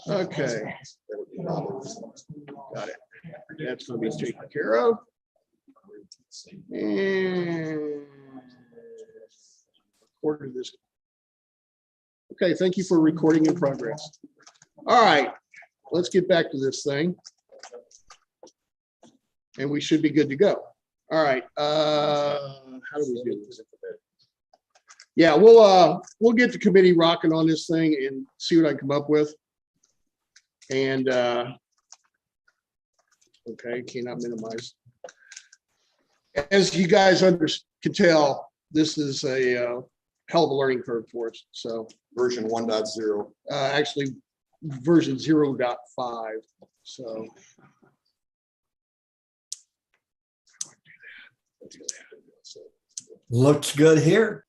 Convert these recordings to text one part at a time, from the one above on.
Okay. Got it. That's going to be taken care of. And order this. Okay, thank you for recording in progress. All right, let's get back to this thing. And we should be good to go. All right. How do we do this? Yeah, we'll get the committee rocking on this thing and see what I can come up with. And okay, cannot minimize. As you guys can tell, this is a hell of a learning curve for us. So Version 1.0. actually version 0.5. So Looks good here.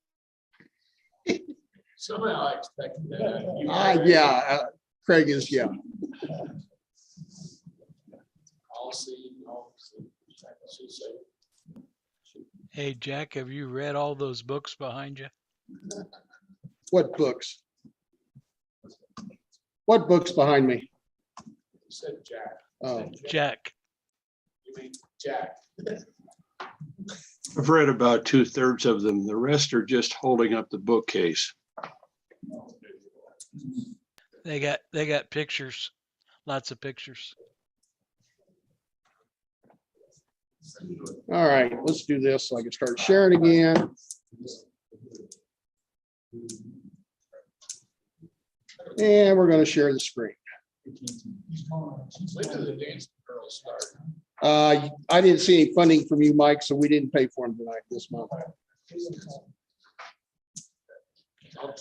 Somehow I expected that. yeah, Craig is, yeah. I'll see. Hey, Jack, have you read all those books behind you? What books? What books behind me? You said Jack. Oh, Jack. You mean Jack? I've read about 2/3 of them. The rest are just holding up the bookcase. They got pictures, lots of pictures. all right, let's do this so I can start sharing again. And we're going to share the screen. When did the dance girls start? I didn't see any funding from you, Mike, so we didn't pay for them tonight this month.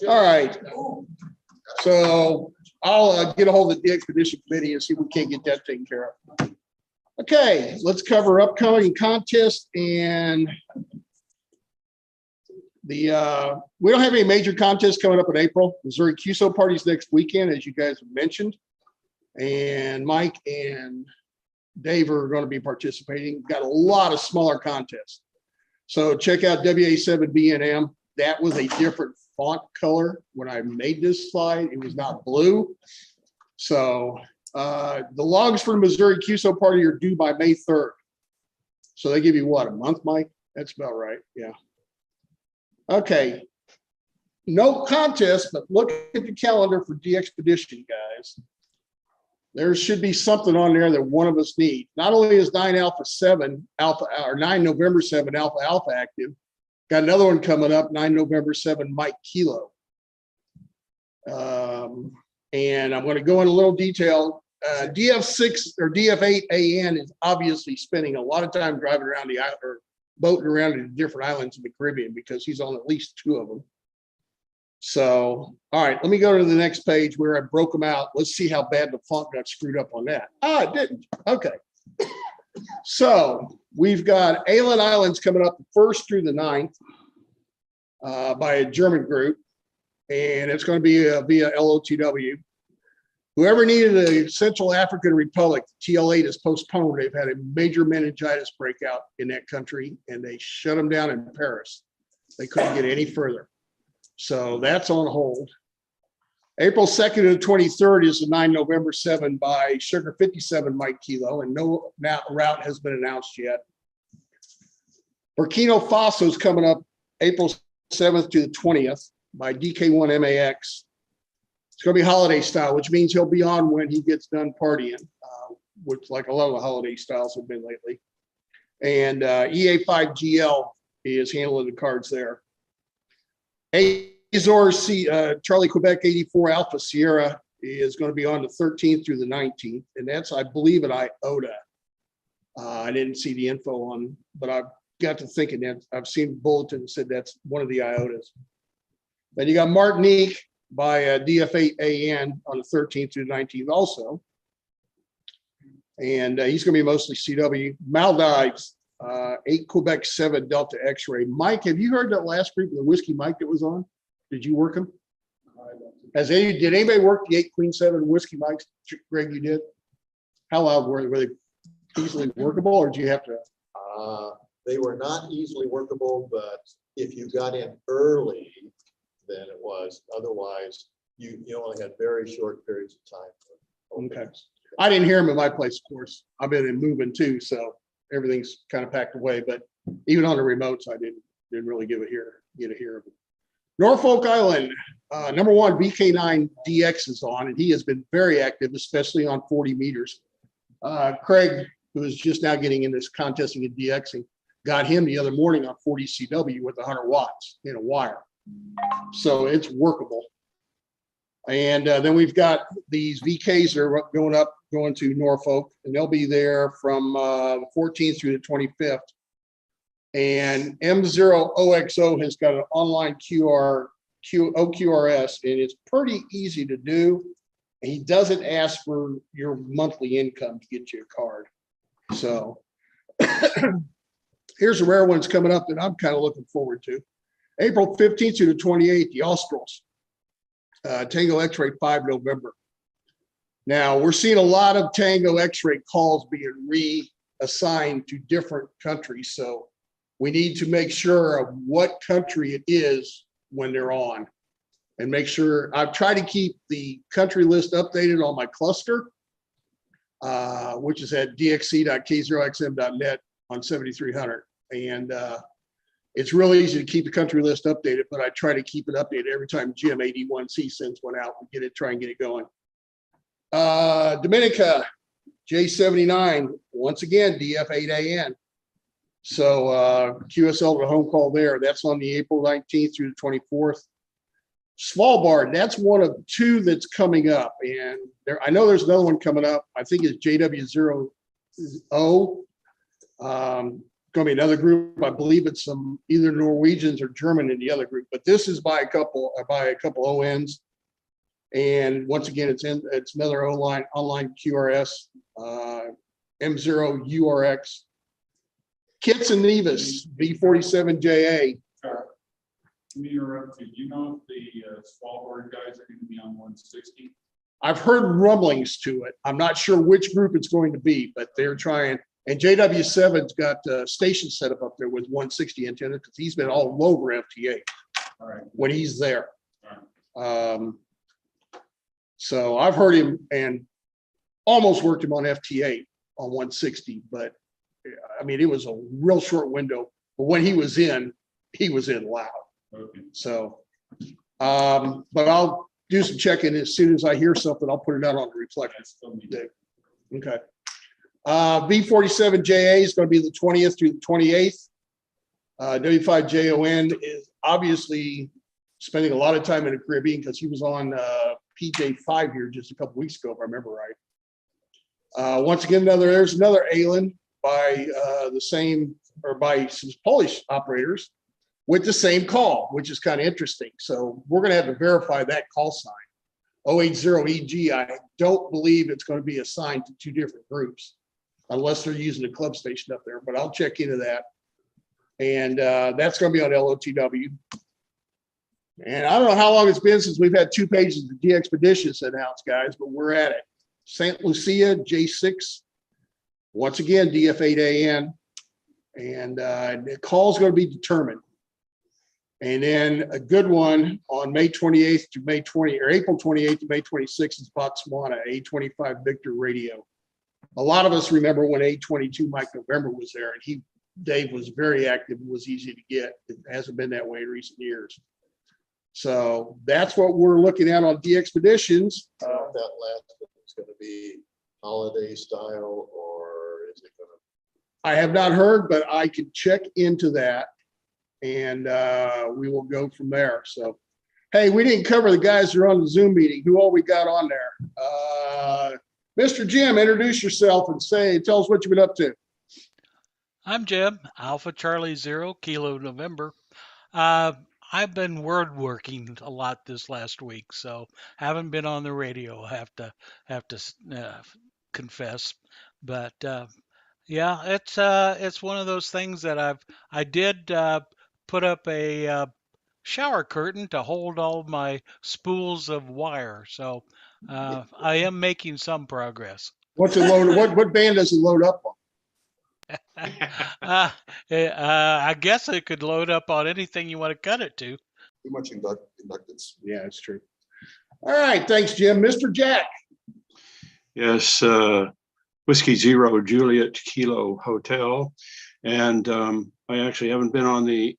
All right. So I'll get a hold of the expedition committee and see if we can't get that taken care of. Okay, let's cover upcoming contests and the we don't have any major contests coming up in April. Missouri QSO parties next weekend, as you guys have mentioned. And Mike and Dave are going to be participating. Got a lot of smaller contests. So check out WA7BNM. That was a different font color when I made this slide. It was not blue. So the logs for the Missouri QSO party are due by May 3rd. So they give you what, a month, Mike? That's about right. Yeah. Okay. No contest, but look at the calendar for DXpedition, guys. There should be something on there that one of us need. Not only is 9 Alpha 7 Alpha or 9 November 7 Alpha Alpha active, got another one coming up, 9 November 7 Mike Kilo. And I'm going to go in a little detail. DF6 or DF8 AN is obviously spending a lot of time driving around the island or boating around in different islands in the Caribbean because he's on at least 2 of them. So, all right, let me go to the next page where I broke them out. Let's see how bad the font got screwed up on that. It didn't. Okay. So we've got Aland Islands coming up the 1st through the 9th by a German group. And it's going to be via LOTW. Whoever needed a Central African Republic, TL8 is postponed. They've had a major meningitis breakout in that country and they shut them down in Paris. They couldn't get any further. So that's on hold. April 2nd to the 23rd is the 9 November 7 by Sugar 57 Mike Kilo, and no route has been announced yet. Burkina Faso is coming up April 7th to the 20th by DK1 MAX. It's going to be holiday style, which means he'll be on when he gets done partying, which like a lot of the holiday styles have been lately. And EA5GL is handling the cards there. Azores Charlie Quebec 84 Alpha Sierra is going to be on the 13th through the 19th, and that's, I believe, an IOTA. I didn't see the info on, but I've got to thinking that I've seen bulletin that said that's one of the IOTAs. Then you got Martinique by DF8AN on the 13th through the 19th also. And he's going to be mostly CW. Maldives, 8 Quebec 7 Delta X-ray. Mike, have you heard that last group, the Whiskey Mike that was on? Did you work him? Did anybody work the 8 Queen 7 Whiskey Mikes? Greg, you did? How loud were they? Were they easily workable or did you have to? They were not easily workable, but if you got in early, then it was. Otherwise, you only had very short periods of time Okay. I didn't hear him at my place, of course. I've been moving too, so everything's kind of packed away, but even on the remotes, I didn't really get a hear of it. Norfolk Island, number one, VK9 DX is on, and he has been very active, especially on 40 meters. Craig, who is just now getting in this contesting and DXing, got him the other morning on 40 CW with 100 watts in a wire. So it's workable. And then we've got these VKs that are going to Norfolk, and they'll be there from the 14th through the 25th. And M0OXO has got an online OQRS, and it's pretty easy to do. And he doesn't ask for your monthly income to get you a card. So here's the rare ones coming up that I'm kind of looking forward to. April 15th to the 28th, the Australs. Tango X-ray 5 November. Now we're seeing a lot of Tango X-ray calls being reassigned to different countries. So we need to make sure of what country it is when they're on, and make sure. I've tried to keep the country list updated on my cluster, which is at dxc.k0xm.net on 7300. And it's really easy to keep the country list updated, but I try to keep it updated every time Jim 81C sends one out and try and get it going. Dominica, J79, once again, DF8AN. So QSL to home call there. That's on the April 19th through the 24th. Svalbard, that's one of two that's coming up. And I know there's another one coming up. I think it's JW0O. Going to be another group. I believe it's some either Norwegians or German in the other group, but this is by a couple ONs. And once again, it's another online QRS, M0URX. Kits and Nevis, B47JA. Me interrupt you. Do you know if the Svalbard guys are going to be on 160? I've heard rumblings to it. I'm not sure which group it's going to be, but they're trying. And JW7's got a station set up there with 160 antenna because he's been all over FTA when he's there. So I've heard him and almost worked him on FTA on 160, but I mean, it was a real short window. But when he was in loud. Okay. So, but I'll do some checking as soon as I hear something. I'll put it out on the reflector. Okay. V47JA is going to be the 20th through the 28th. W5JON is obviously spending a lot of time in the Caribbean because he was on PJ5 here just a couple weeks ago, if I remember right. Once again, there's another ALAN by by some Polish operators with the same call, which is kind of interesting. So we're going to have to verify that call sign. 080EG, I don't believe it's going to be assigned to two different groups unless they're using a club station up there, but I'll check into that. And that's going to be on LOTW. And I don't know how long it's been since we've had 2 pages of DXpeditions announced, guys, but we're at it. St. Lucia, J6, once again, DF8AN, and the call's going to be determined. And then a good one on May 28th to May 20, or April 28th to May 26th is Botswana, A25 Victor Radio. A lot of us remember when A22 Mike November was there, and Dave was very active and was easy to get. It hasn't been that way in recent years. So that's what we're looking at on DXpeditions. That last one is going to be holiday style, or is it going to? I have not heard, but I can check into that, and we will go from there. So, hey, we didn't cover the guys who are on the Zoom meeting. Who all we got on there? Mr. Jim, introduce yourself and tell us what you've been up to. I'm Jim, Alpha Charlie 0, Kilo November. I've been word working a lot this last week, so haven't been on the radio. I have to confess, but yeah, it's one of those things that I did put up a shower curtain to hold all of my spools of wire, so I am making some progress. What's it load? What band does it load up on? I guess it could load up on anything you want to cut it to. Too much inductance. Yeah, it's true. All right, thanks, Jim. Mr. Jack. Yes, Whiskey Zero Juliet Kilo Hotel. And I actually haven't been on the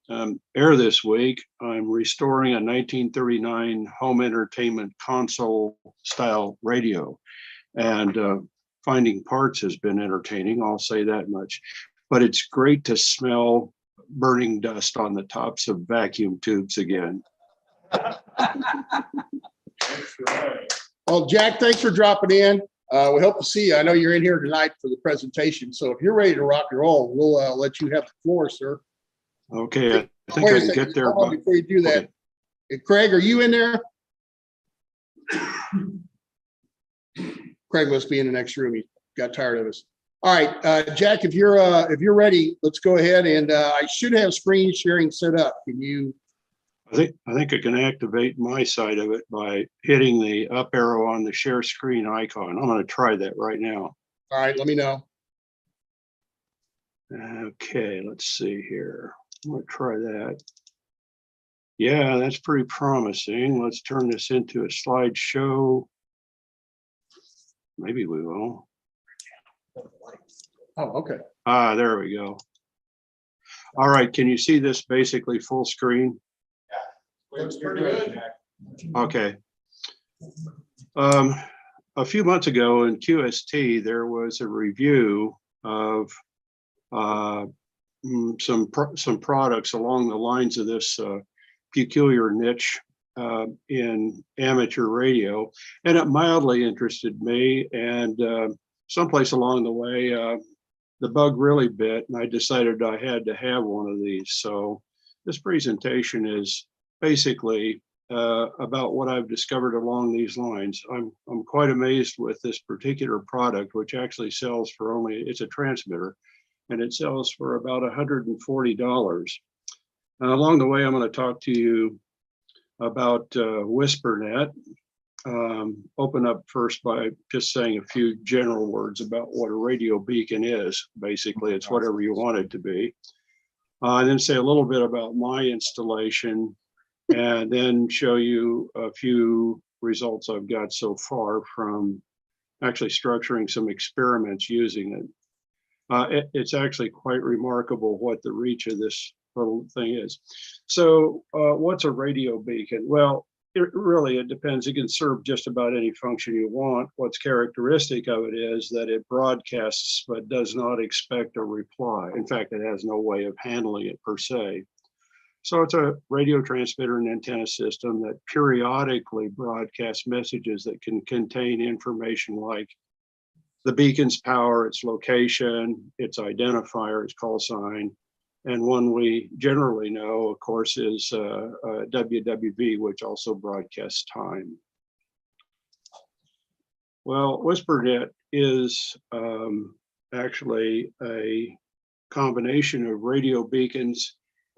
air this week. I'm restoring a 1939 home entertainment console style radio. And finding parts has been entertaining, I'll say that much. But it's great to smell burning dust on the tops of vacuum tubes again. That's right. Well, Jack, thanks for dropping in. We hope to see you. I know you're in here tonight for the presentation. So if you're ready to rock and roll, we'll let you have the floor, sir. Okay, I think Wait I a can second, get there. hold on But before you do that. okay. Craig, are you in there? Craig must be in the next room. He got tired of us. All right, Jack, if you're ready, let's go ahead, and I should have screen sharing set up. Can you? I think I can activate my side of it by hitting the up arrow on the share screen icon. I'm going to try that right now. All right, let me know. Okay, let's see here. I'm going to try that. Yeah, that's pretty promising. Let's turn this into a slideshow. Maybe we will. Oh, okay. Ah, there we go. All right, can you see this basically full screen? Looks pretty good, Jack. Okay. A few months ago in QST, there was a review of some products along the lines of this peculiar niche in amateur radio, and it mildly interested me. And someplace along the way, the bug really bit, and I decided I had to have one of these. So this presentation is basically about what I've discovered along these lines. I'm quite amazed with this particular product, which actually sells for only, it's a transmitter, and it sells for about $140. And along the way, I'm going to talk to you about WhisperNet. Open up first by just saying a few general words about what a radio beacon is. Basically, it's whatever you want it to be. And then say a little bit about my installation, and then show you a few results I've got so far from actually structuring some experiments using it. It's actually quite remarkable what the reach of this little thing is. So what's a radio beacon? Well, it depends. It can serve just about any function you want. What's characteristic of it is that it broadcasts but does not expect a reply. In fact, it has no way of handling it per se. So it's a radio transmitter and antenna system that periodically broadcasts messages that can contain information like the beacon's power, its location, its identifier, its call sign. And one we generally know, of course, is WWV, which also broadcasts time. Well, WhisperNet is actually a combination of radio beacons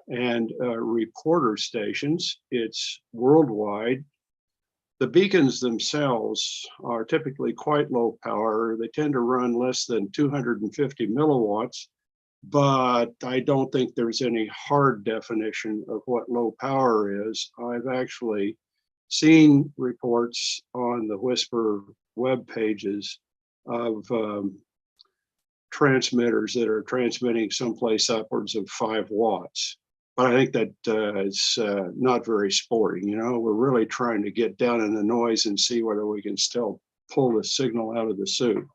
and reporter stations. It's worldwide. The beacons themselves are typically quite low power. They tend to run less than 250 milliwatts, but I don't think there's any hard definition of what low power is. I've actually seen reports on the Whisper web pages of transmitters that are transmitting someplace upwards of 5 watts. But I think that is not very sporting. You know, we're really trying to get down in the noise and see whether we can still pull the signal out of the soup.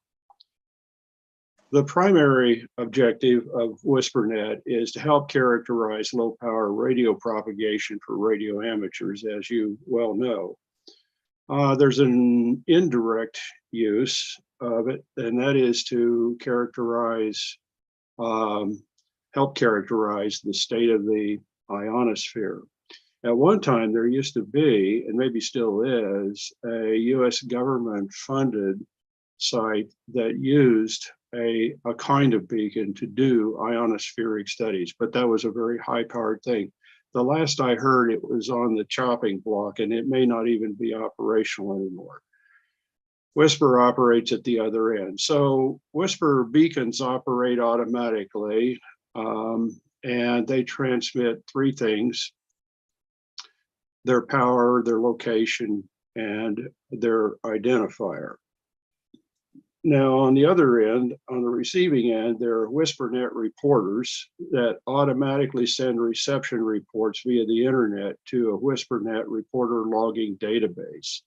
The primary objective of WhisperNet is to help characterize low power radio propagation for radio amateurs, as you well know. There's an indirect use of it, and that is to characterize, help characterize the state of the ionosphere. At one time, there used to be, and maybe still is, a US government funded site that used a kind of beacon to do ionospheric studies, but that was a very high powered thing. The last I heard, it was on the chopping block, and it may not even be operational anymore. Whisper operates at the other end. So Whisper beacons operate automatically, and they transmit 3 things: their power, their location, and their identifier. Now, on the other end, on the receiving end, there are WhisperNet reporters that automatically send reception reports via the internet to a WhisperNet reporter logging database.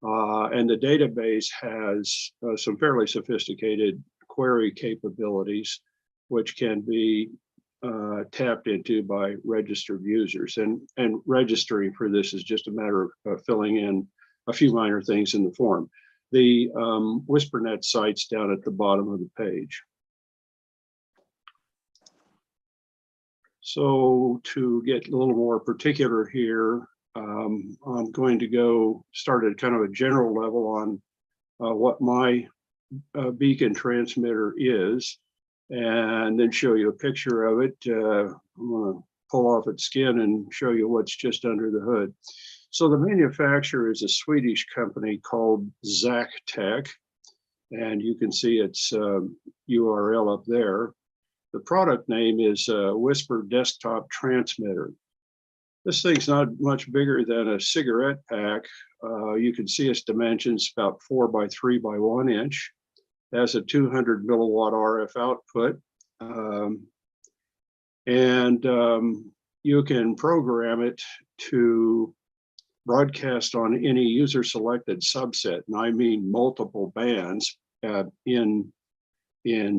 And the database has some fairly sophisticated query capabilities, which can be tapped into by registered users. And registering for this is just a matter of filling in a few minor things in the form. The WhisperNet site's down at the bottom of the page. So to get a little more particular here, I'm going to go start at kind of a general level on what my beacon transmitter is, and then show you a picture of it. I'm going to pull off its skin and show you what's just under the hood. So the manufacturer is a Swedish company called ZACTEC, and you can see its URL up there. The product name is Whisper Desktop Transmitter. This thing's not much bigger than a cigarette pack. You can see its dimensions, about 4 by 3 by 1 inch. It has a 200 milliwatt RF output. You can program it to broadcast on any user selected subset, and I mean multiple bands in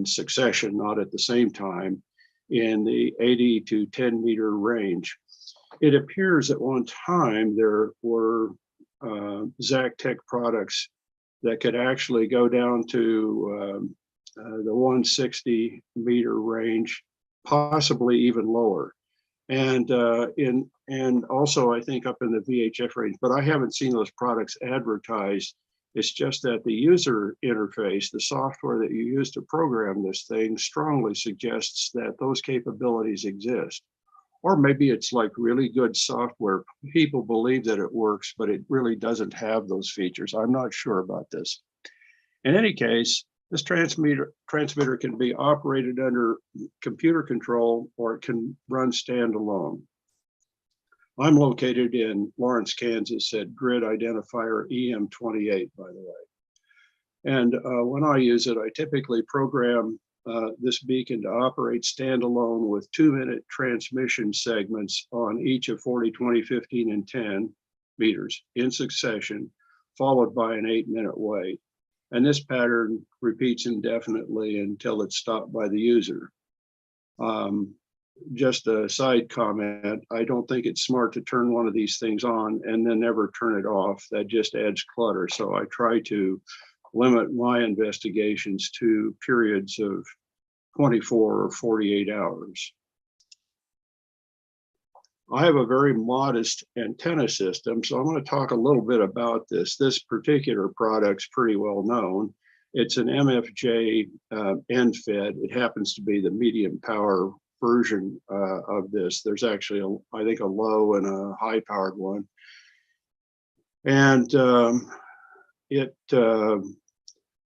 succession, not at the same time, in the 80 to 10 meter range. It appears at one time there were ZACTEC products that could actually go down to the 160 meter range, possibly even lower. And also I think up in the VHF range, but I haven't seen those products advertised. It's just that the user interface, the software that you use to program this thing, strongly suggests that those capabilities exist. Or maybe it's like really good software. People believe that it works, but it really doesn't have those features. I'm not sure about this. In any case, this transmitter can be operated under computer control, or it can run standalone. I'm located in Lawrence, Kansas at grid identifier EM28, by the way. And when I use it, I typically program this beacon to operate standalone with 2-minute transmission segments on each of 40, 20, 15, and 10 meters in succession, followed by an 8-minute wait. And this pattern repeats indefinitely until it's stopped by the user. Just a side comment, I don't think it's smart to turn one of these things on and then never turn it off. That just adds clutter. So I try to limit my investigations to periods of 24 or 48 hours. I have a very modest antenna system, so I'm going to talk a little bit about this. This particular product's pretty well known. It's an MFJ end fed. It happens to be the medium power version of this. There's actually, I think, a low and a high powered one. And it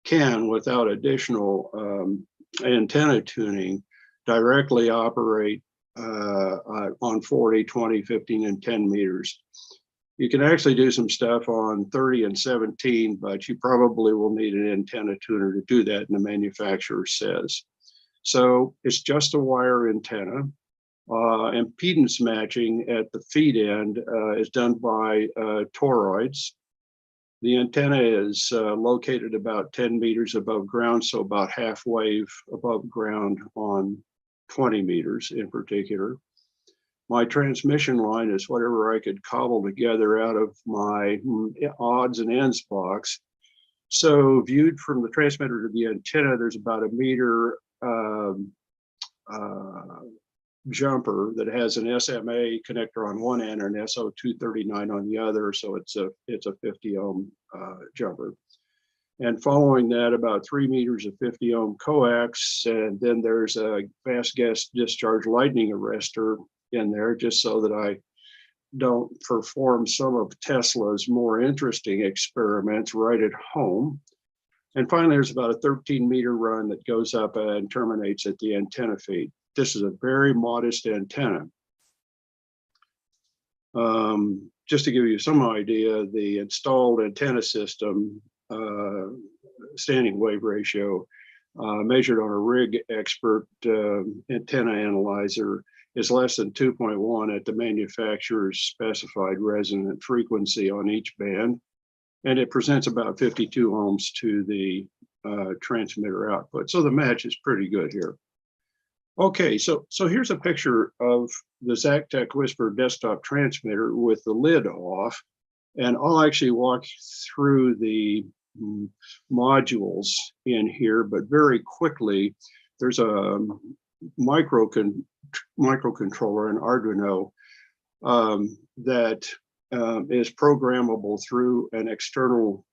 can, without additional antenna tuning, directly operate on 40, 20, 15, and 10 meters. You can actually do some stuff on 30 and 17, but you probably will need an antenna tuner to do that, and the manufacturer says. So it's just a wire antenna. Impedance matching at the feed end is done by toroids. The antenna is located about 10 meters above ground, so about half wave above ground on 20 meters in particular. My transmission line is whatever I could cobble together out of my odds and ends box. So viewed from the transmitter to the antenna, there's about a meter jumper that has an SMA connector on one end and an SO239 on the other. So it's a 50 ohm jumper. And following that, about 3 meters of 50 ohm coax. And then there's a fast gas discharge lightning arrestor in there, just so that I don't perform some of Tesla's more interesting experiments right at home. And finally, there's about a 13-meter run that goes up and terminates at the antenna feed. This is a very modest antenna. Just to give you some idea, the installed antenna system standing wave ratio measured on a Rig Expert antenna analyzer is less than 2.1 at the manufacturer's specified resonant frequency on each band. And it presents about 52 ohms to the transmitter output. So the match is pretty good here. Okay, so here's a picture of the Zactec Whisper desktop transmitter with the lid off. And I'll actually walk through the modules in here, but very quickly, there's a microcontroller, an Arduino, that is programmable through an external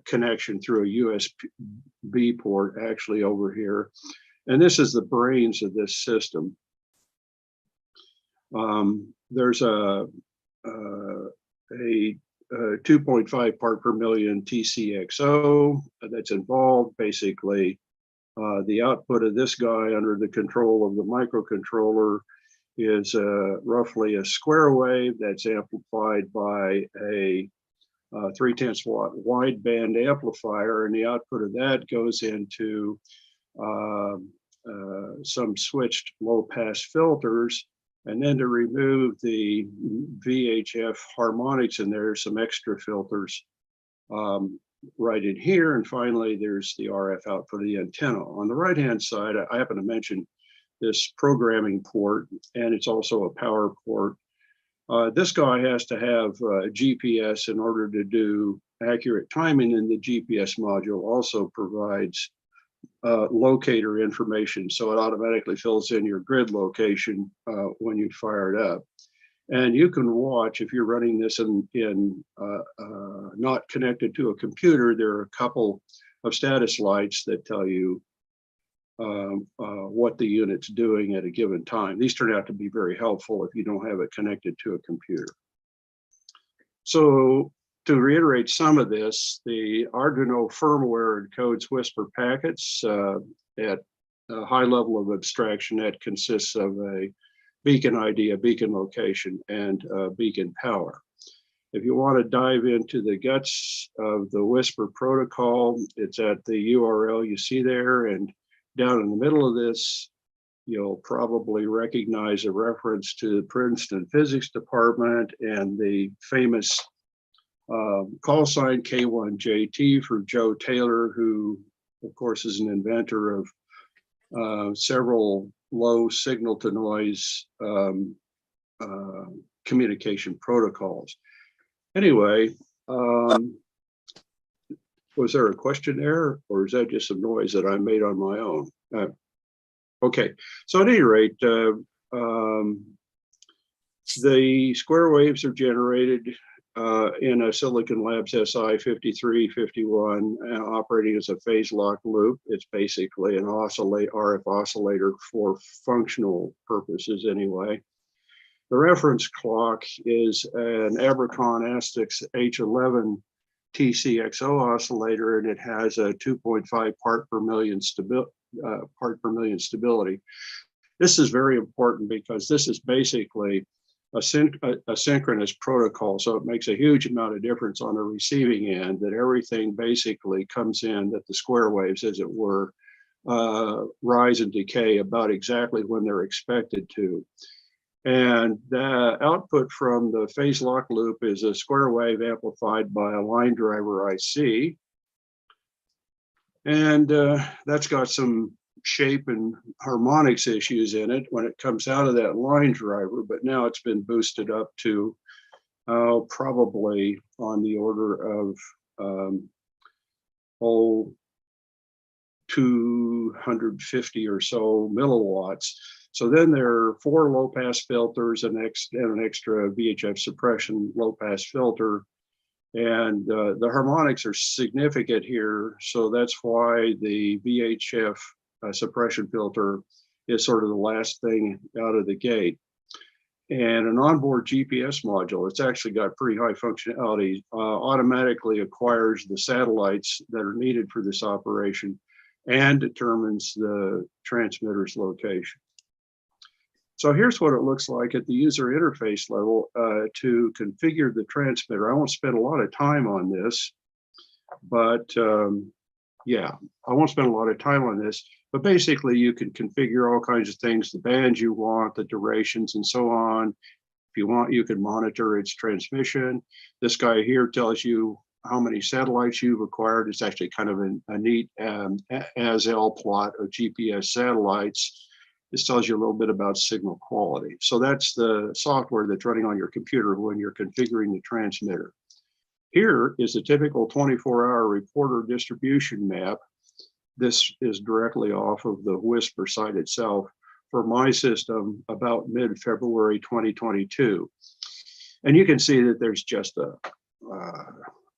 connection through a USB port, actually over here. And this is the brains of this system. There's a 2.5 part per million TCXO that's involved. Basically, the output of this guy under the control of the microcontroller is roughly a square wave that's amplified by a 3/10 watt wideband amplifier, and the output of that goes into some switched low pass filters. And then to remove the VHF harmonics in there, some extra filters right in here. And finally, there's the RF out for the antenna. On the right-hand side, I happen to mention this programming port, and it's also a power port. This guy has to have GPS in order to do accurate timing, and the GPS module also provides locator information, so it automatically fills in your grid location when you fire it up. And you can watch, if you're running this in not connected to a computer, there are a couple of status lights that tell you what the unit's doing at a given time. These turn out to be very helpful if you don't have it connected to a computer. So to reiterate some of this, the Arduino firmware encodes Whisper packets at a high level of abstraction that consists of a beacon ID, a beacon location, and beacon power. If you want to dive into the guts of the Whisper protocol, it's at the URL you see there, and down in the middle of this, you'll probably recognize a reference to the Princeton Physics Department and the famous call sign K1JT for Joe Taylor, who of course is an inventor of several low signal to noise communication protocols. Anyway, was there a question there, or is that just some noise that I made on my own? Okay, so at any rate, the square waves are generated in a Silicon Labs SI5351 operating as a phase lock loop. It's basically an RF oscillator for functional purposes anyway. The reference clock is an Abricon Astix H11 TCXO oscillator, and it has a 2.5 part per million stability. This is very important because this is basically a synchronous protocol, so it makes a huge amount of difference on the receiving end that everything basically comes in, that the square waves, as it were, rise and decay about exactly when they're expected to. And the output from the phase lock loop is a square wave amplified by a line driver IC. And that's got some shape and harmonics issues in it when it comes out of that line driver, but now it's been boosted up to probably on the order of 250 or so milliwatts. So then there are 4 low pass filters and an extra VHF suppression low pass filter. And the harmonics are significant here. So that's why the VHF suppression filter is sort of the last thing out of the gate. And an onboard GPS module, it's actually got pretty high functionality, automatically acquires the satellites that are needed for this operation and determines the transmitter's location. So here's what it looks like at the user interface level to configure the transmitter. I won't spend a lot of time on this, but yeah, I won't spend a lot of time on this, but basically you can configure all kinds of things, the bands you want, the durations and so on. If you want, you can monitor its transmission. This guy here tells you how many satellites you've acquired. It's actually kind of a neat as-L plot of GPS satellites. This tells you a little bit about signal quality. So that's the software that's running on your computer when you're configuring the transmitter. Here is a typical 24-hour reporter distribution map. This is directly off of the WSPR site itself for my system about mid-February 2022. And you can see that there's just a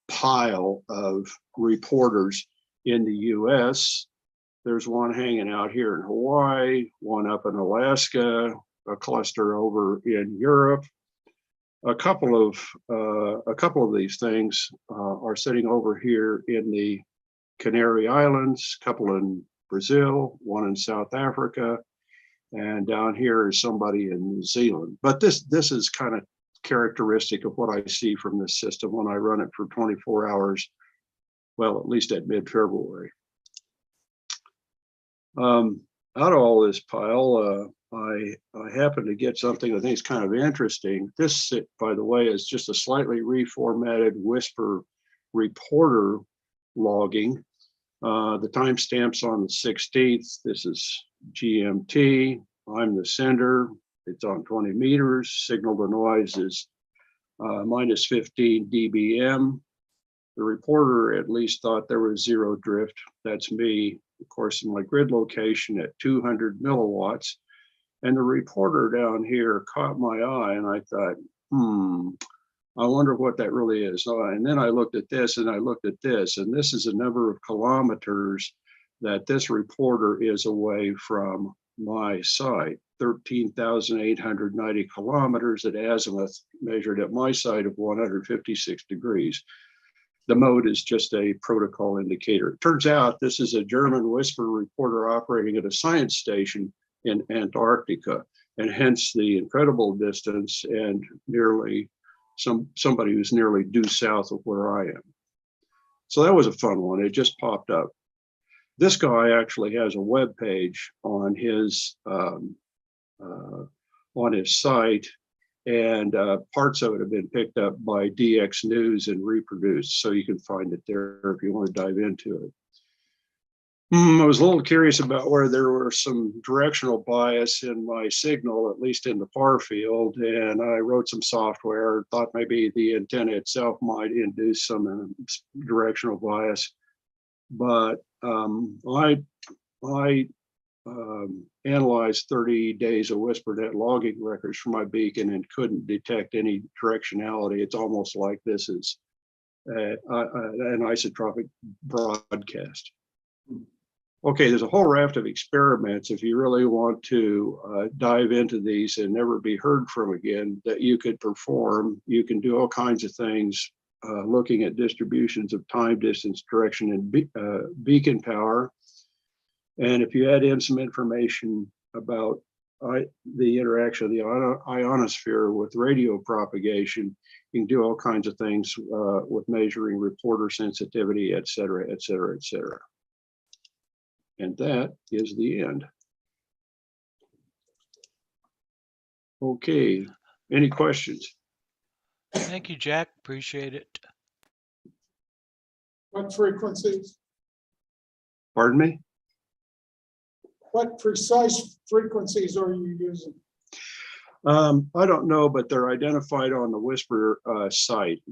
pile of reporters in the US. There's one hanging out here in Hawaii, one up in Alaska, a cluster over in Europe. A couple of these things are sitting over here in the Canary Islands, a couple in Brazil, one in South Africa, and down here is somebody in New Zealand. But this is kind of characteristic of what I see from this system when I run it for 24 hours, well, at least at mid-February. Out of all this pile, I happen to get something I think is kind of interesting. This, by the way, is just a slightly reformatted WSPR reporter logging. The timestamps on the 16th. This is GMT. I'm the sender. It's on 20 meters. Signal to noise is minus 15 dBm. The reporter at least thought there was zero drift. That's me, of course, in my grid location at 200 milliwatts. And the reporter down here caught my eye and I thought, I wonder what that really is. And then I looked at this and I looked at this, and this is a number of kilometers that this reporter is away from my site, 13,890 kilometers at azimuth, measured at my site of 156 degrees. The mode is just a protocol indicator. It turns out this is a German WSPR reporter operating at a science station in Antarctica, and hence the incredible distance and nearly somebody who's nearly due south of where I am. So that was a fun one. It just popped up. This guy actually has a web page on his site, and parts of it have been picked up by DX News and reproduced, so you can find it there if you want to dive into it. I was a little curious about where there were some directional bias in my signal, at least in the far field, and I wrote some software, thought maybe the antenna itself might induce some directional bias. But I analyzed 30 daes of WSPRnet logging records from my beacon and couldn't detect any directionality. It's almost like this is an isotropic broadcast. Okay, there's a whole raft of experiments if you really want to dive into these and never be heard from again that you could perform. You can do all kinds of things looking at distributions of time, distance, direction, and beacon power. And if you add in some information about the interaction of the ionosphere with radio propagation, you can do all kinds of things with measuring reporter sensitivity, et cetera, et cetera, et cetera. And that is the end. Okay, any questions? Thank you, Jack. Appreciate it. What frequencies? Pardon me? What precise frequencies are you using? I don't know, but they're identified on the WSPR site.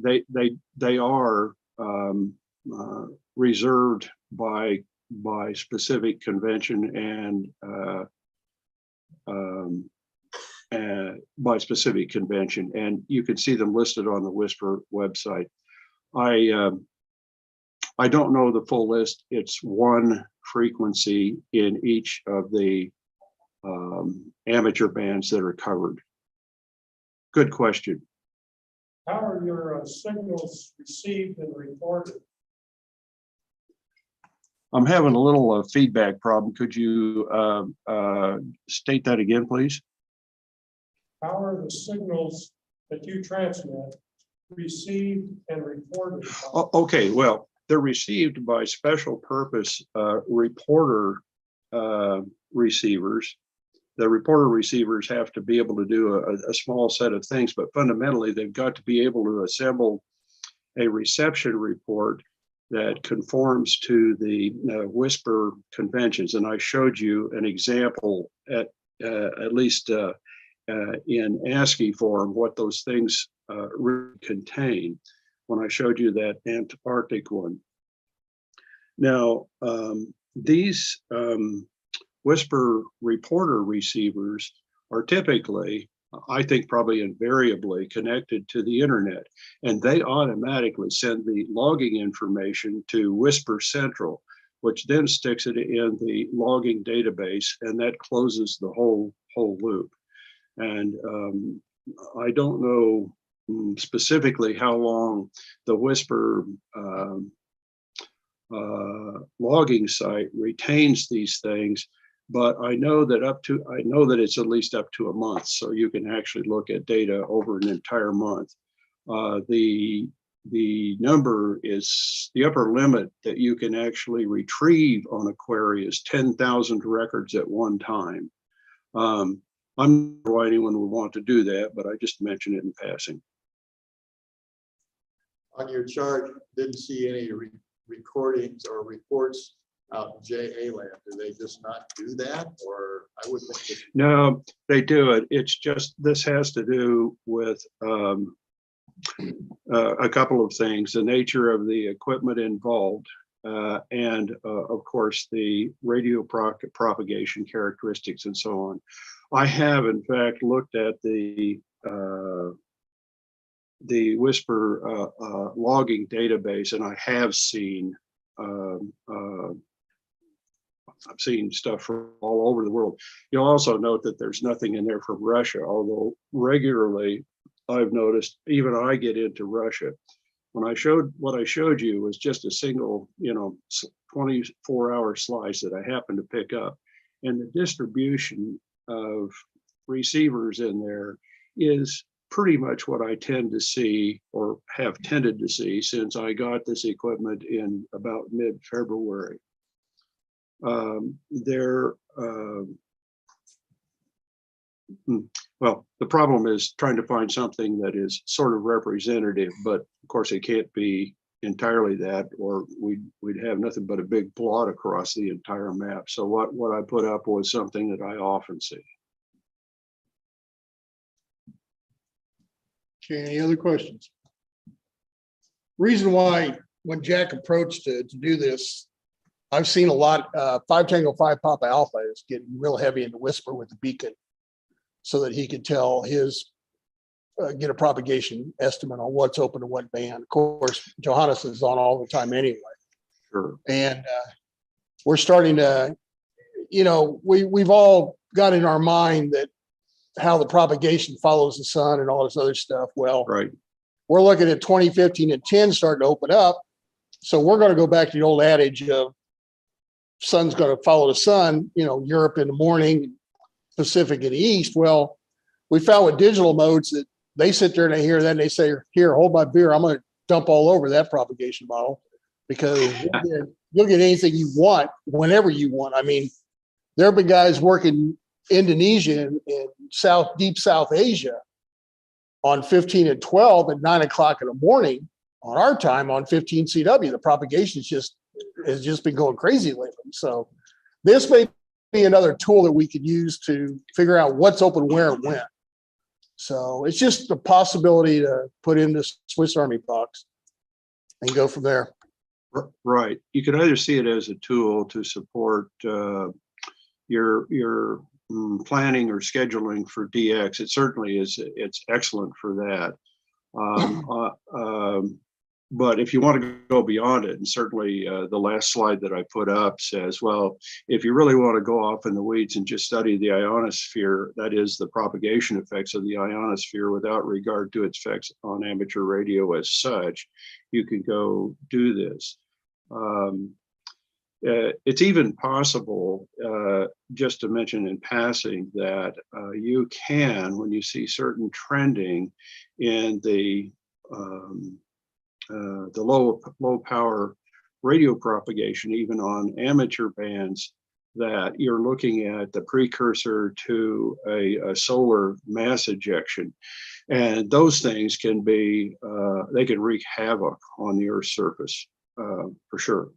They are reserved by specific convention and by specific convention, and you can see them listed on the WSPR website. I don't know the full list. It's one frequency in each of the amateur bands that are covered. Good question. How are your signals received and reported? I'm having a little feedback problem. Could you state that again, please? How are the signals that you transmit received and reported? Okay, well, they're received by special purpose reporter receivers. The reporter receivers have to be able to do a small set of things, but fundamentally they've got to be able to assemble a reception report that conforms to the WSPR conventions. And I showed you an example at least in ASCII form what those things really contain when I showed you that Antarctic one. Now, these WSPR reporter receivers are typically, I think probably invariably, connected to the internet, and they automatically send the logging information to WSPR Central, which then sticks it in the logging database, and that closes the whole loop. And I don't know specifically how long the WSPR logging site retains these things, but I know that it's at least up to a month, so you can actually look at data over an entire month. The number is, the upper limit that you can actually retrieve on a query is 10,000 records at one time. I'm not sure anyone would want to do that, but I just mentioned it in passing. On your chart, didn't see any recordings or reports out in JA land. Do they just not do that? Or I would think that. No, they do it. It's just, this has to do with a couple of things: the nature of the equipment involved, and of course the radio propagation characteristics and so on. I have in fact looked at the WSPR logging database, and I have seen I've seen stuff from all over the world. You'll also note that there's nothing in there from Russia, although regularly I've noticed even I get into Russia. When I showed what I showed you was just a single, 24-hour slice that I happened to pick up, and the distribution of receivers in there is pretty much what I tend to see, or have tended to see, since I got this equipment in about mid-February. Well, the problem is trying to find something that is sort of representative, but of course it can't be entirely that, or we'd have nothing but a big blot across the entire map. So what I put up was something that I often see. Okay, any other questions? Reason why when Jack approached to do this, I've seen a lot, 5 Tango 5 Papa Alpha is getting real heavy into WSPR with the beacon so that he could tell his, get a propagation estimate on what's open to what band. Of course, Johannes is on all the time anyway. Sure. And we're starting to, we've all got in our mind that how the propagation follows the sun and all this other stuff. Well, Right. We're looking at 2015 and 10 starting to open up. So we're going to go back to the old adage of sun's going to follow the sun, Europe in the morning, Pacific in the east. Well, we found with digital modes that they sit there and they hear that and they say, here, hold my beer. I'm going to dump all over that propagation model, because you'll get anything you want whenever you want. I mean, there have been guys working Indonesia and deep South Asia on 15 and 12 at 9 o'clock in the morning on our time on 15 CW. The propagation has just been going crazy lately. So this may be another tool that we could use to figure out what's open where and when. So it's just a possibility to put in this Swiss Army box and go from there. Right. You can either see it as a tool to support your planning or scheduling for DX. It certainly is. It's excellent for that. But if you want to go beyond it, and certainly the last slide that I put up says, well, if you really want to go off in the weeds and just study the ionosphere, that is the propagation effects of the ionosphere without regard to its effects on amateur radio as such, you can go do this. It's even possible, just to mention in passing, that you can, when you see certain trending in the low power radio propagation, even on amateur bands, that you're looking at the precursor to a solar mass ejection. And those things can be, they can wreak havoc on the Earth's surface, for sure.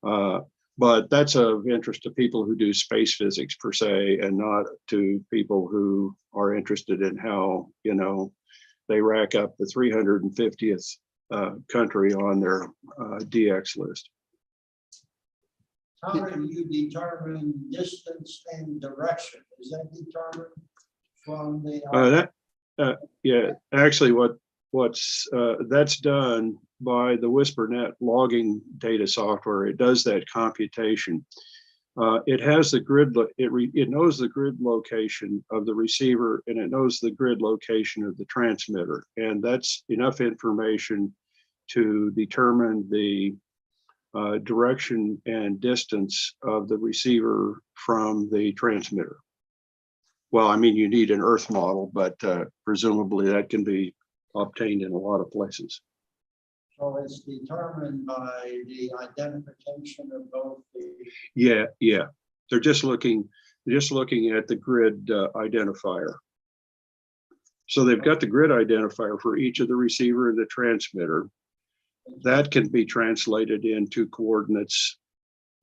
But that's of interest to people who do space physics per se, and not to people who are interested in how, you know, they rack up the 350th country on their DX list. How do you determine distance and direction? Is that determined from the? Yeah, actually what's that's done by the WhisperNet logging data software. It does that computation. It has the grid, it knows the grid location of the receiver, and it knows the grid location of the transmitter. And that's enough information to determine the direction and distance of the receiver from the transmitter. Well, I mean, you need an Earth model, but presumably that can be obtained in a lot of places. So it's determined by the identification of both the. Yeah. They're just looking at the grid identifier. So they've got the grid identifier for each of the receiver and the transmitter. That can be translated into coordinates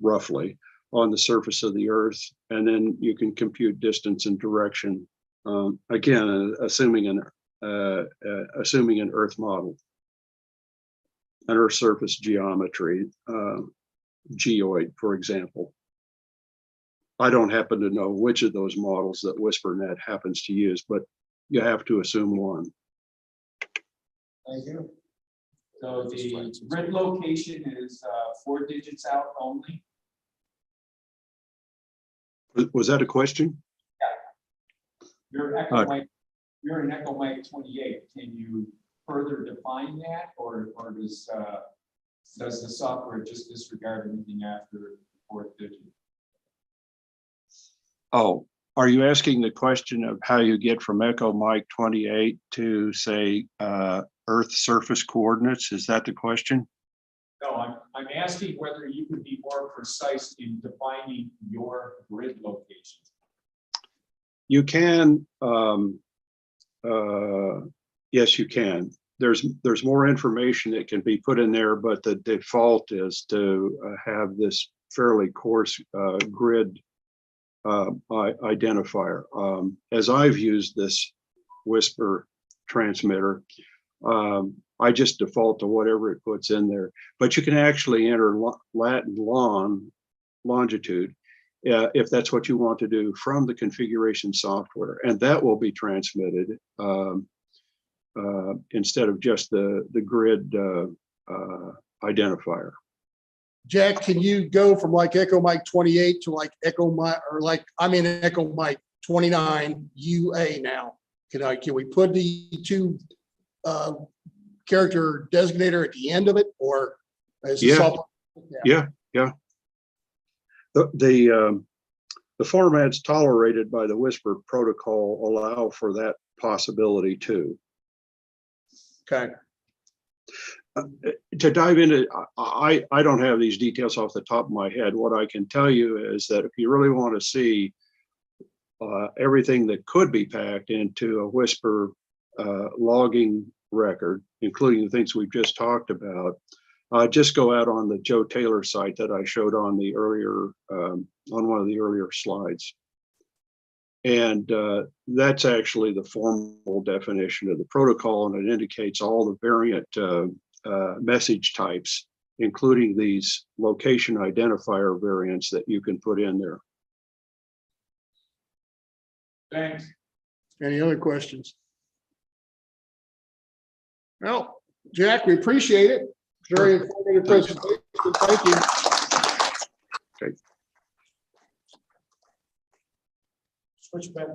roughly on the surface of the Earth, and then you can compute distance and direction. Again, assuming an Earth model, an Earth surface geometry, geoid, for example. I don't happen to know which of those models that WhisperNet happens to use, but you have to assume one. Thank you. So the grid location is 4 digits out only. Was that a question? You're an Echo Mike 28. Can you further define that, or does the software just disregard anything after the 4th digit? Oh, are you asking the question of how you get from Echo Mike 28 to, say, Earth surface coordinates? Is that the question? No, I'm asking whether you could be more precise in defining your grid location. You can. Yes, you can. There's more information that can be put in there, but the default is to have this fairly coarse grid identifier. As I've used this Whisper transmitter, I just default to whatever it puts in there. But you can actually enter Latin longitude if that's what you want to do from the configuration software, and that will be transmitted instead of just the grid identifier. Jack, can you go from like Echo Mike 28 to like Echo Mike, or like I'm in Echo Mike 29 UA now? Can we put the two character designator at the end of it, or is the software? Yeah. The formats tolerated by the Whisper protocol allow for that possibility too. Okay. To dive into, I don't have these details off the top of my head. What I can tell you is that if you really want to see everything that could be packed into a Whisper logging record, including the things we've just talked about, just go out on the Joe Taylor site that I showed on the earlier, on one of the earlier slides. And that's actually the formal definition of the protocol, and it indicates all the variant message types, including these location identifier variants that you can put in there. Thanks. Any other questions? Well, Jack, we appreciate it. Very informative presentation. Thank you. Okay. Switch back to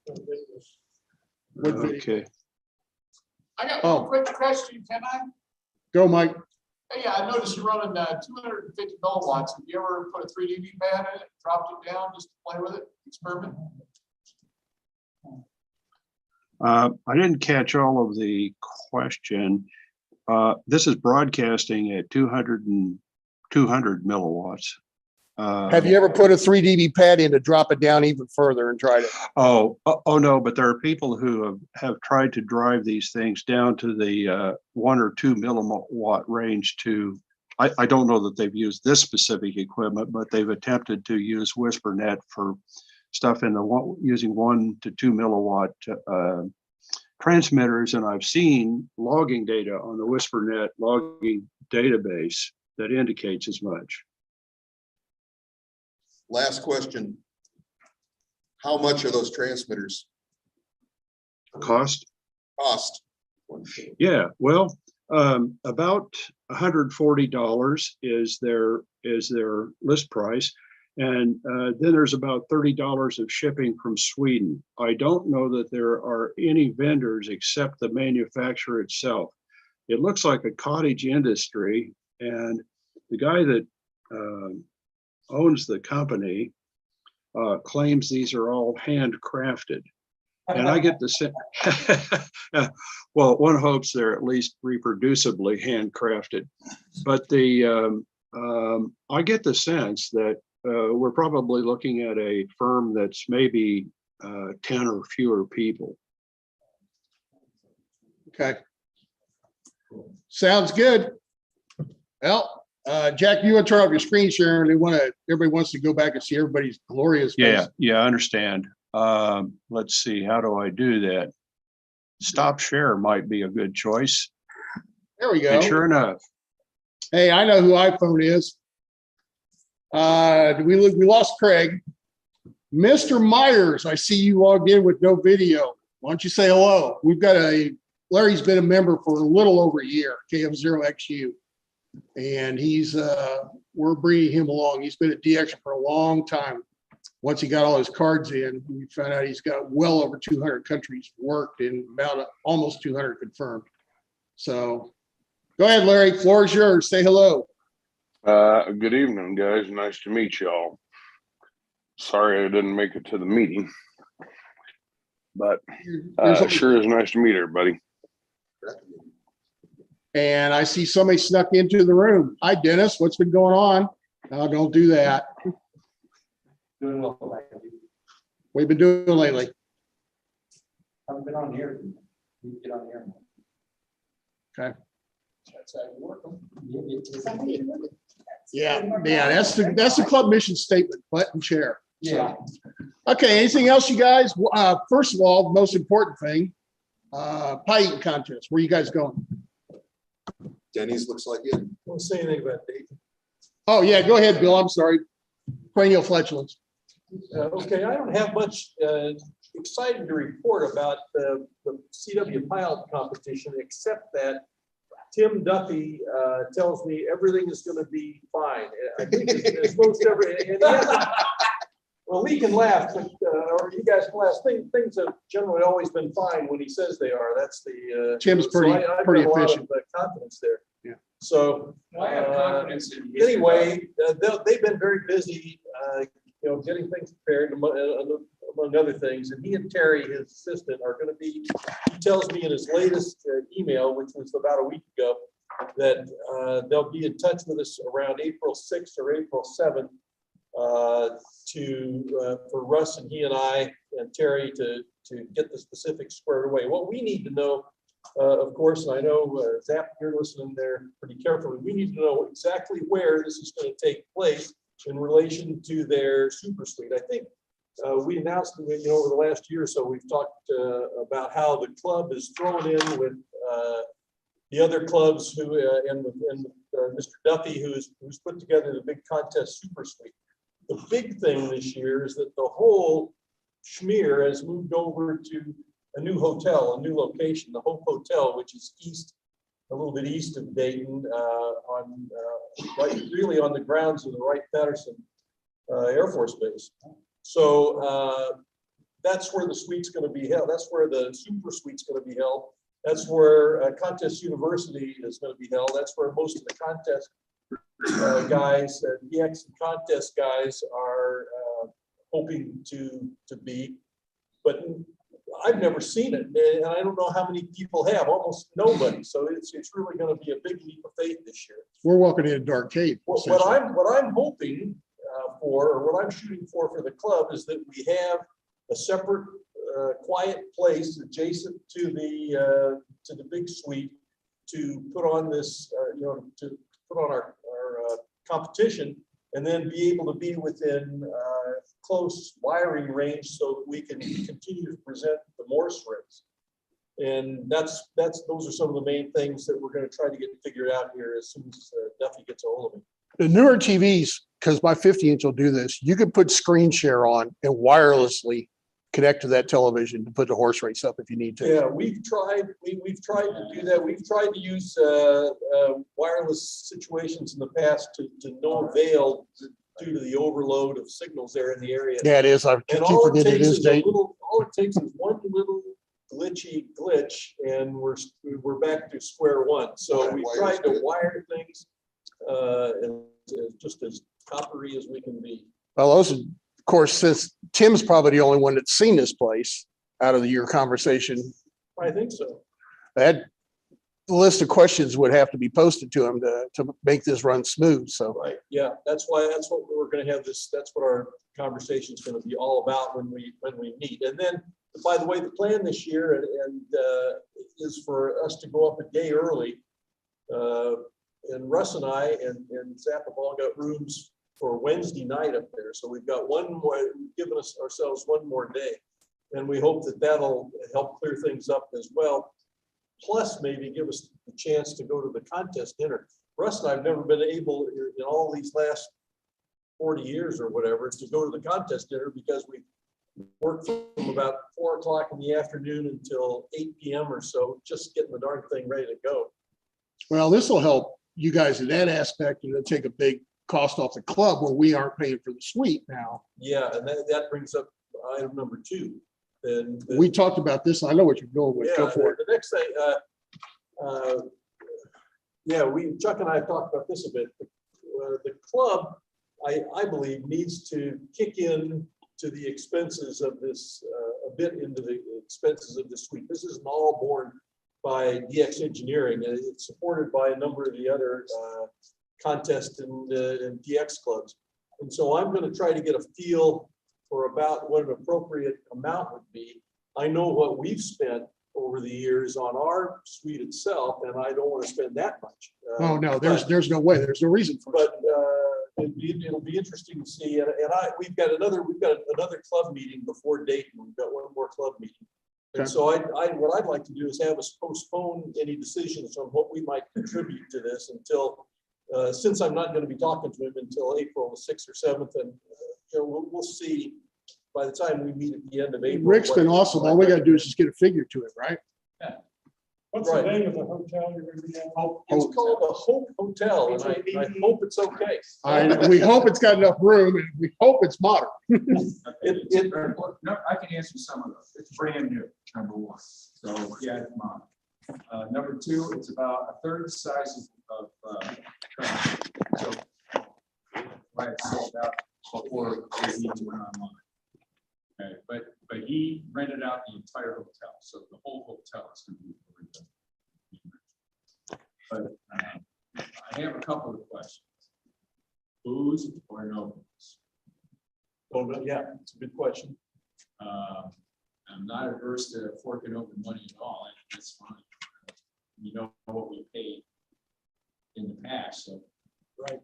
the videos. What video? Okay. I got Oh. one quick question, can I? Go, Mike. Hey, yeah, I noticed you're running 250 milliwatts. Have you ever put a 3dB pad in it, dropped it down just to play with it, experiment? I didn't catch all of the question. This is broadcasting at 200 milliwatts. Have you ever put a 3 dB pad in to drop it down even further and tried it? Oh no, but there are people who have tried to drive these things down to the 1 or 2 milliwatt range to, I don't know that they've used this specific equipment, but they've attempted to use WhisperNet for stuff in the using 1 to 2 milliwatt transmitters. And I've seen logging data on the WhisperNet logging database that indicates as much. Last question. How much are those transmitters Cost? cost? Yeah, well, about $140 is their list price. And then there's about $30 of shipping from Sweden. I don't know that there are any vendors except the manufacturer itself. It looks like a cottage industry, and the guy that owns the company claims these are all handcrafted. And I get the sense, well, one hopes they're at least reproducibly handcrafted. But I get the sense that we're probably looking at a firm that's maybe 10 or fewer people. Okay. Sounds good. Well, Jack, you want to turn off your screen share, and everybody wants to go back and see everybody's glorious face. Yeah, I understand. Let's see, how do I do that? Stop share might be a good choice. There we go. And sure enough, Hey, I know who iPhone is. We lost Craig. Mr. Myers, I see you logged in with no video. Why don't you say hello? Larry's been a member for a little over a year, KF0XU. And we're bringing him along. He's been at DX for a long time. Once he got all his cards in, we found out he's got well over 200 countries worked and about almost 200 confirmed. So go ahead, Larry, floor is yours. Say hello. Good evening, guys. Nice to meet y'all. Sorry I didn't make it to the meeting, but sure is nice to meet everybody. And I see somebody snuck into the room. Hi, Dennis. What's been going on? No, don't do that. Doing well, thank you. We've been doing lately. Haven't been on here. You get on here. Okay. That's how you work them. Yeah, that's the club mission statement, butt and chair. Yeah. Okay, anything else, you guys? First of all, the most important thing, pie eating contest. Where you guys going? Denny's looks like it. Don't say anything about Dayton. Oh, yeah, go ahead, Bill. I'm sorry. Cranial flatulence. Okay, I don't have much exciting to report about the CW pilot competition, except that Tim Duffy tells me everything is going to be fine. I think it's most every. Well, we can laugh, but, or you guys can laugh. Things have generally always been fine when he says they are. That's the. Tim's pretty I've got a lot efficient. of confidence there. Yeah. So I have confidence in. anyway, they've been very busy, getting things prepared among other things. And he and Terry, his assistant, are going to be. He tells me in his latest email, which was about a week ago, that they'll be in touch with us around April 6th or April 7th for Russ and he and I and Terry to get the specifics squared away. What we need to know, of course, and I know Zap, you're listening there pretty carefully. We need to know exactly where this is going to take place in relation to their super suite. I think we announced over the last year or so, we've talked about how the club is thrown in with the other clubs who and Mr. Duffy, who's put together the big contest super suite. The big thing this year is that the whole schmear has moved over to a new hotel, a new location, the Hope Hotel, which is a little bit east of Dayton, really on the grounds of the Wright-Patterson Air Force Base. So that's where the suite's going to be held. That's where the super suite's going to be held. That's where Contest University is going to be held. That's where most of the contest guys, DX and contest guys are hoping to be. But I've never seen it, and I don't know how many people have, almost nobody. So it's really gonna be a big leap of faith this year. We're walking in a dark cave. What I'm hoping or what I'm shooting for the club is that we have a separate, quiet place adjacent to the big suite to put on this, to put on our competition, and then be able to be within close wiring range so that we can continue to present the Morse race. And those are some of the main things that we're going to try to get figured out here as soon as Duffy gets a hold of me. The newer TVs, because my 50-inch will do this, you can put screen share on and wirelessly connect to that television to put the horse race up if you need to. Yeah, we've tried to do that. We've tried to use wireless situations in the past to no avail due to the overload of signals there in the area. Yeah, it is. I keep And all it forgetting it takes is is date. all it takes is one little glitch, and we're back to square one. So we tried to wire things just as coppery as we can be. Well, those, of course, since Tim's probably the only one that's seen this place out of your conversation, I think so. that list of questions would have to be posted to him to make this run smooth. So, Right, yeah, that's what we're gonna have this, that's what our conversation is gonna be all about when we meet. And then, by the way, the plan this year is for us to go up a day early. And Russ and I and Zap have all got rooms for Wednesday night up there. So we've got one more, we've given ourselves one more day. And we hope that that'll help clear things up as well. Plus maybe give us the chance to go to the contest dinner. Russ and I have never been able in all these last 40 years or whatever to go to the contest dinner because we work from about 4 o'clock in the afternoon until 8 p.m. or so, just getting the darn thing ready to go. well, this will help you guys in that aspect and it'll take a big cost off the club where we aren't paying for the suite now. Yeah, and that brings up item number 2. And We talked about this. I know what you're going with. Go for it. the next thing, Chuck and I have talked about this a bit. The club, I believe, needs to kick in to the expenses of this, a bit into the expenses of the suite. This isn't all borne by DX Engineering, and it's supported by a number of the other contest and DX clubs. And so I'm going to try to get a feel for about what an appropriate amount would be. I know what we've spent over the years on our suite itself, and I don't want to spend that much. Oh, no, there's no way. There's no reason for it. But it'll be interesting to see. And we've got another club meeting before Dayton. We've got one more club meeting. And Okay. so what I'd like to do is have us postpone any decisions on what we might contribute to this until, since I'm not going to be talking to him until April 6th or 7th, and we'll see by the time we meet at the end of April. Rick's been awesome. All we got to do is just get a figure to it, right? What's Right. the name of the hotel you're gonna be at? It's called the Hope Hotel, and I hope it's okay. We hope it's got enough room and we hope it's modern. No, I can answer some of those. It's brand new, number 1. So, yeah, it's mine. Number 2, it's about a third the size of so right, sold out before we went online. Okay, but he rented out the entire hotel, so the whole hotel is going to be. But I have a couple of questions. Booze or no booze? Oh, but yeah, it's a good question. I'm not averse to forking over money at all. That's fine. You know what we paid in the past, so. Right.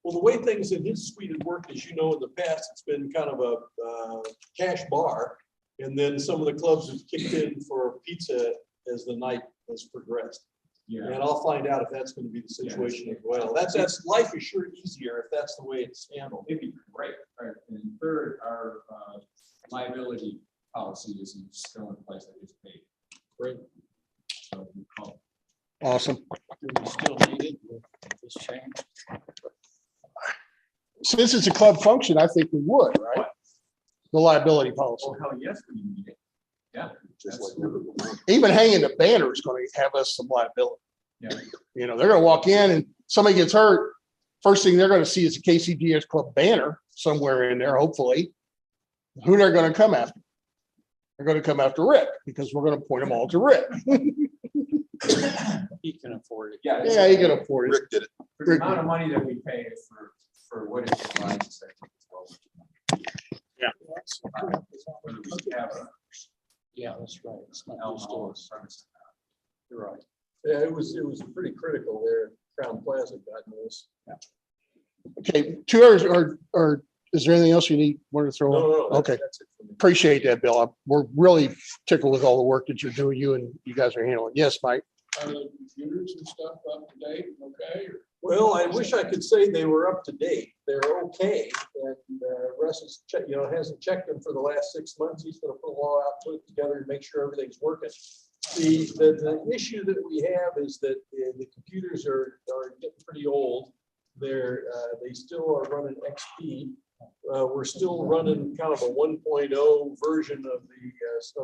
Well, the way things in his suite have worked, as you know, in the past, it's been kind of a cash bar. And then some of the clubs have kicked in for pizza as the night has progressed. Yeah. And I'll find out if that's going to be the situation as well. That's life is sure easier if that's the way it's handled. It'd be great. Right. And third, our liability policy is still in place. I just paid. Great. So we call. Awesome. Do we still need it with this change? Since it's a club function, I think we would, right? The liability policy. Oh, hell yes, we need it. Yeah. Just like absolutely. Even hanging the banner is going to have us some liability. Yeah. They're going to walk in and somebody gets hurt. First thing they're going to see is a KCDS club banner somewhere in there, hopefully. Who they're going to come after. are going to come after Rick because we're going to point them all to Rick. He can afford it. Yeah. Yeah, he can afford it. Rick did it. For the amount of money that we pay for what it provides, I think it's well. Yeah. Whether we have a Yeah, that's right. It's not Elm used to Hall us. premise. You're right. Yeah, it was pretty critical there. Crown Plaza got this. Okay, 2 hours or is there anything else you need, want to throw No, on? no, no. that's- Okay. That's it for me. Appreciate that, Bill. We're really tickled with all the work that you're doing, you and you guys are handling. Yes, Mike? Are the computers and stuff up to date, okay? Well, I wish I could say they were up to date. They're okay. And Russ has checked, hasn't checked them for the last 6 months. He's gonna put a law out, put it together and make sure everything's working. The issue that we have is that the computers are getting pretty old. They still are running XP. We're still running kind of a 1.0 version of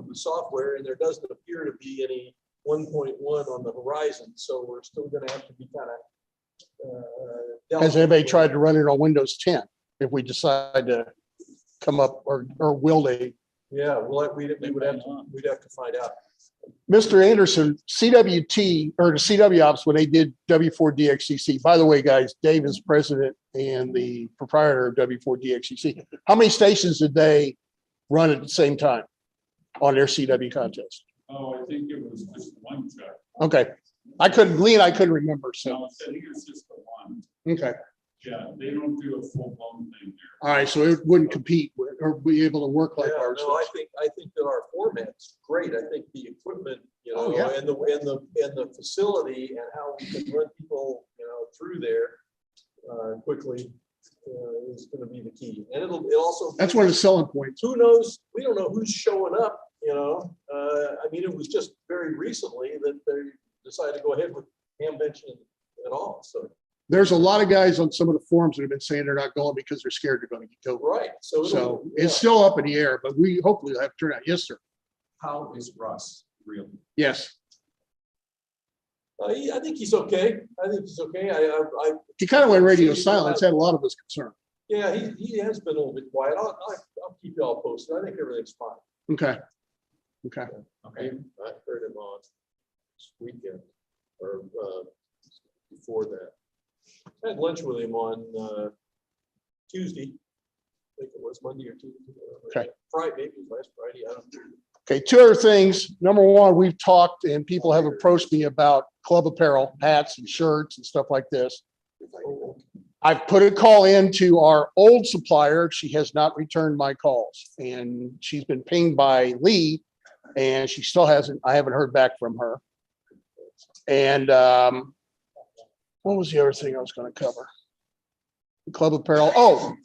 the software, and there doesn't appear to be any 1.1 on the horizon. So we're still gonna have to be kind of. Has anybody tried to run it on Windows 10? If we decide to come up or will they? Yeah, well, we'd have to find out. Mr. Anderson, CWT or the CW Ops, when they did W4DXCC, by the way, guys, Dave is president and the proprietor of W4DXCC. How many stations did they run at the same time on their CW contest? Oh, I think it was just one check. Okay. I couldn't remember. So, No, I think it's just the one. okay. Yeah, they don't do a full blown thing there. All right. So it wouldn't compete with or be able to work like Yeah, ours. no, I think that our format's great. I think the equipment, Oh, yeah. and the facility and how we can run people, through there quickly is gonna be the key. And it'll also. That's one of the selling points. Who knows? We don't know who's showing up, I mean, it was just very recently that they decided to go ahead with Hamvention at all, so. There's a lot of guys on some of the forums that have been saying they're not going because they're scared they're going to get COVID. Right, so. So it's still up in the air, but we hopefully will have turnout. Yes, sir. How is Russ really? Yes. I think he's okay. He kind of went radio silent. Had a lot of us concerned. Yeah, he has been a little bit quiet. I'll keep you all posted. I think everything's fine. Okay. Okay. Okay. I heard him on this weekend or before that. I had lunch with him on Tuesday. I think it was Monday or Tuesday. Okay. Friday, maybe it was last Friday. I don't know. Okay. 2 other things. Number one, we've talked and people have approached me about club apparel, hats and shirts and stuff like this. I've put a call into our old supplier. She has not returned my calls and she's been pinged by Lee and she still I haven't heard back from her. And what was the other thing I was going to cover? The club apparel. Oh,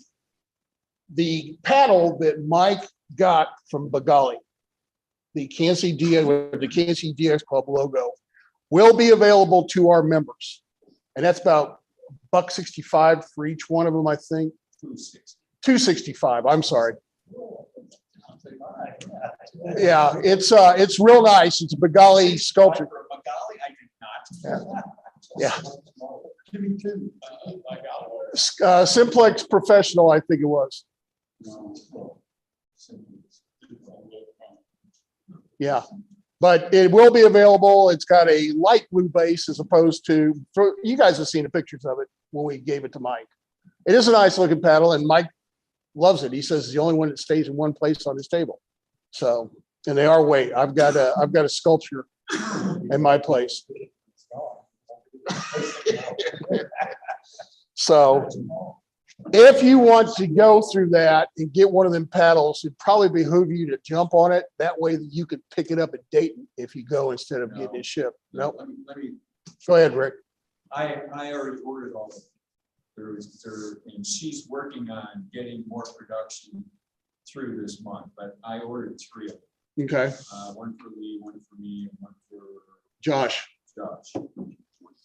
the panel that Mike got from Bagali, the Kansas City DX Club logo, will be available to our members. And that's about $165 for each one of them, I think. $265. I'm sorry. Yeah, it's real nice. It's a Bagali sculpture. Bagali, I did not. Yeah. Give me two. Simplex Professional, I think it was. Yeah, but it will be available. It's got a light blue base as opposed to, you guys have seen the pictures of it when we gave it to Mike. It is a nice looking paddle and Mike loves it. He says it's the only one that stays in one place on his table. So, and they are weight. I've got a sculpture in my place. So if you want to go through that and get one of them paddles, it'd probably behoove you to jump on it. That way that you could pick it up at Dayton if you go instead of getting it shipped. No, Let me, go ahead, Rick. I already ordered all of it. And she's working on getting more production through this month, but I ordered 3 of them. Okay, One for Lee, one for me, and one for Josh. Josh.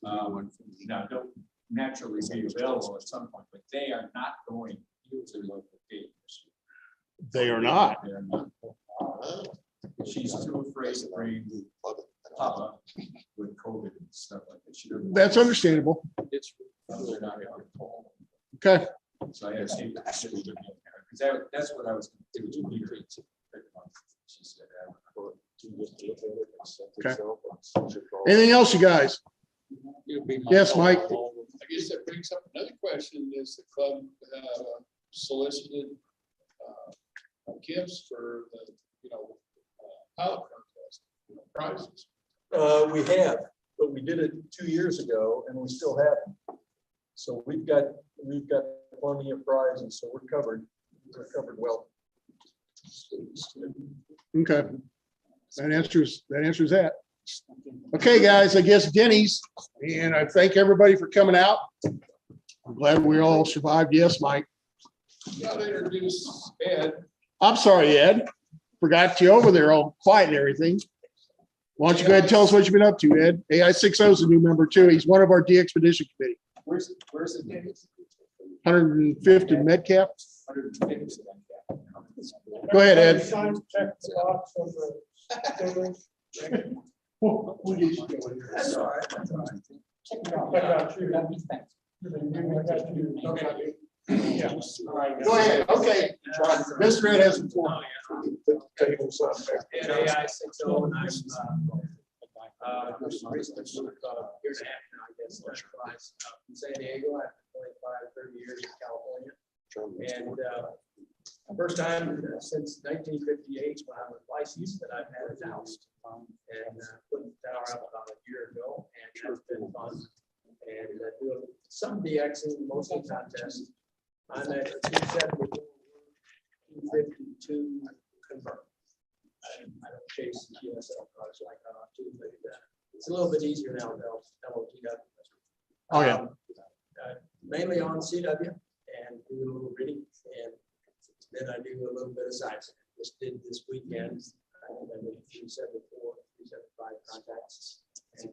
Now, they'll naturally be available at some point, but they are not going to local gate. They are not. They are not. She's too afraid to bring Papa with COVID and stuff like that. She doesn't. That's understandable. It's. They're not able to call. Okay, So I have seen. That's what I was. It was weird. Okay. Anything else, you guys? Yes, Mike. I guess that brings up another question. Is the club solicited gifts for the, pilot contest, prizes? We have, but we did it 2 years ago and we still have them. So we've got plenty of prizes, so we're covered. We're covered well. Okay. That answers that. Okay, guys, I guess Denny's, and I thank everybody for coming out. I'm glad we all survived. Yes, Mike. You gotta introduce Ed. I'm sorry, Ed. Forgot you over there all quiet and everything. Why don't you go ahead and tell us what you've been up to, Ed? AI60 is a new member too. He's one of our de-expedition committee. Where's the Denny's? 150 Metcalf. 150. Go ahead, Ed. That's all right. That's all right. Go ahead. Okay. Mr. Ed has the floor. AI60, and I'm recently moved about a year and a half now, I guess, in San Diego after 25, 30 years in California. And first time since 1958 when I was licensed that I've had a house. And put the tower up about a year ago, and that's been fun. And doing some DXing, mostly contests. I'm at 274, 252 convert. I don't chase QSL cars like I ought to, but it's a little bit easier now with LOTW. Oh, yeah. Mainly on CW and do a little reading, and then I do a little bit of sightseeing. Just did this weekend. I think I did 374, 375 contacts. And,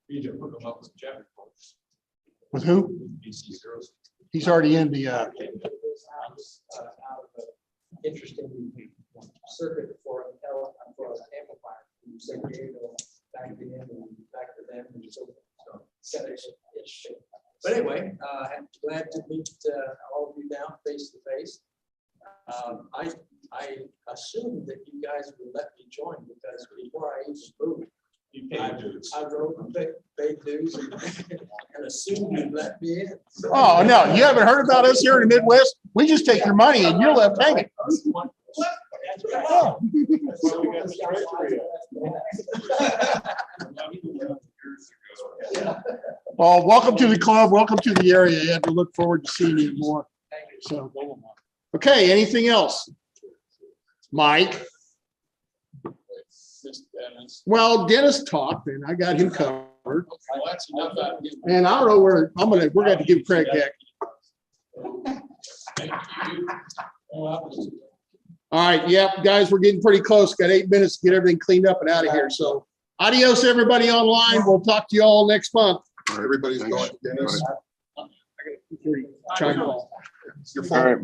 You just hook them up with Jeff. With who? He's already in the, out of the interesting circuit for an amplifier from San Diego back to him and back to them and so kind of interesting. But anyway, I'm glad to meet all of you now face to face. I assumed that you guys would let me join because before I even moved, I wrote paid dues and assumed you'd let me in. oh, no, you haven't heard about us here in the Midwest? We just take your money and you're left hanging. Oh. Well, welcome to the club. Welcome to the area. Ed. We look forward to seeing you more. So, okay, anything else? Mike? Well, Dennis talked and I got him covered. Well, that's enough out of him. And I don't know where we're going to give Craig back. Thank you. All right. Yep, guys, we're getting pretty close. Got 8 minutes to get everything cleaned up and out of here. So adios, everybody online. We'll talk to you all next month. Everybody's going, Dennis. Chime in. Your All phone. right.